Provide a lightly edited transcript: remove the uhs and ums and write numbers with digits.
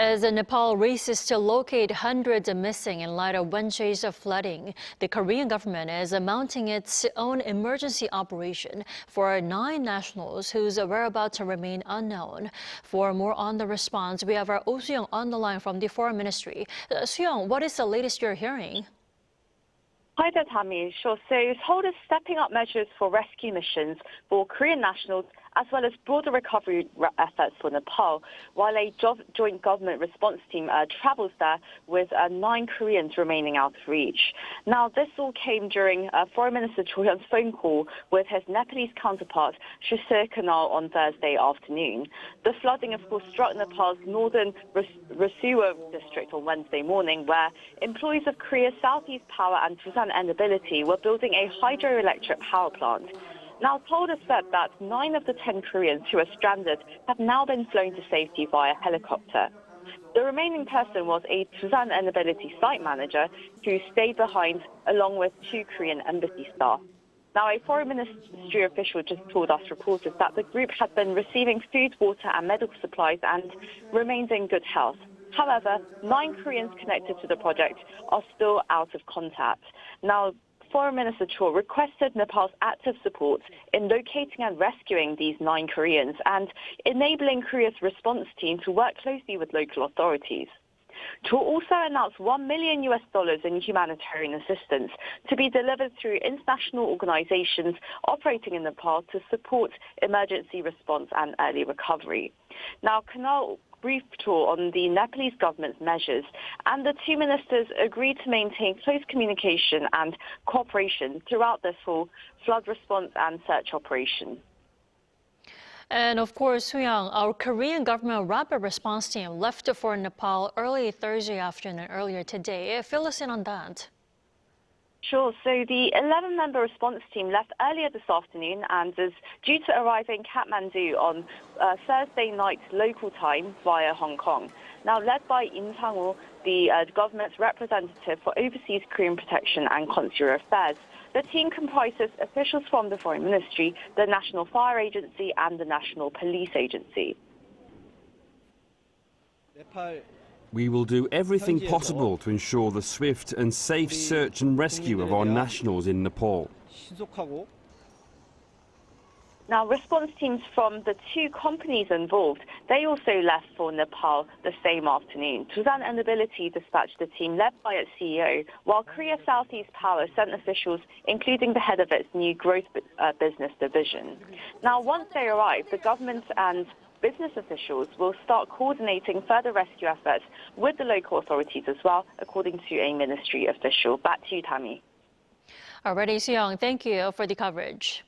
As Nepal races to locate hundreds missing in light of Wednesday's flooding, the Korean government is mounting its own emergency operation for 9 nationals whose whereabouts remain unknown. For more on the response, we have our Oh Soo-young on the line from the Foreign Ministry. Sooyoung, what is the latest you're hearing? Hi there, Tammy. Sure. So Seoul is stepping up measures for rescue missions for Korean nationals as well as broader recovery efforts for Nepal, while a joint government response team travels there with 9 Koreans remaining out of reach. Now, this all came during Foreign Minister Cho Hyun's phone call with his Nepalese counterpart, Shisir Khanal, on Thursday afternoon. The flooding, of course, struck Nepal's northern Rasuwa district on Wednesday morning, where employees of Korea's Southeast Power and Doosan Enerbility were building a hydroelectric power plant. Now, told us that 9 of the 10 Koreans who are stranded have now been flown to safety via helicopter. The remaining person was a Doosan Enerbility site manager who stayed behind along with 2 Korean embassy staff. Now, a foreign ministry official just told us reporters that the group had been receiving food, water and medical supplies and remained in good health. However, 9 Koreans connected to the project are still out of contact. Now, Foreign Minister Cho requested Nepal's active support in locating and rescuing these 9 Koreans and enabling Korea's response team to work closely with local authorities. Cho also announced $1 million in humanitarian assistance to be delivered through international organizations operating in Nepal to support emergency response and early recovery. Now, Khanal briefed Cho on the Nepalese government's measures, and the 2 ministers agreed to maintain close communication and cooperation throughout this whole flood response and search operation. And of course, Sooyoung, our Korean government rapid response team left for Nepal early Thursday afternoon earlier today. Fill us in on that. Sure. So the 11-member response team left earlier this afternoon and is due to arrive in Kathmandu on Thursday night local time via Hong Kong. Now, led by In Sang-woo, the government's representative for overseas Korean protection and consular affairs. The team comprises officials from the Foreign Ministry, the National Fire Agency and the National Police Agency. We will do everything possible to ensure the swift and safe search and rescue of our nationals in Nepal. Now, response teams from the 2 companies involved, they also left for Nepal the same afternoon. Doosan Enerbility dispatched a team led by its CEO, while Korea Southeast Power sent officials, including the head of its new growth business division. Now, once they arrive, the government and business officials will start coordinating further rescue efforts with the local authorities as well, according to a ministry official. Back to you, Tammy. Alrighty, Sooyoung, thank you for the coverage.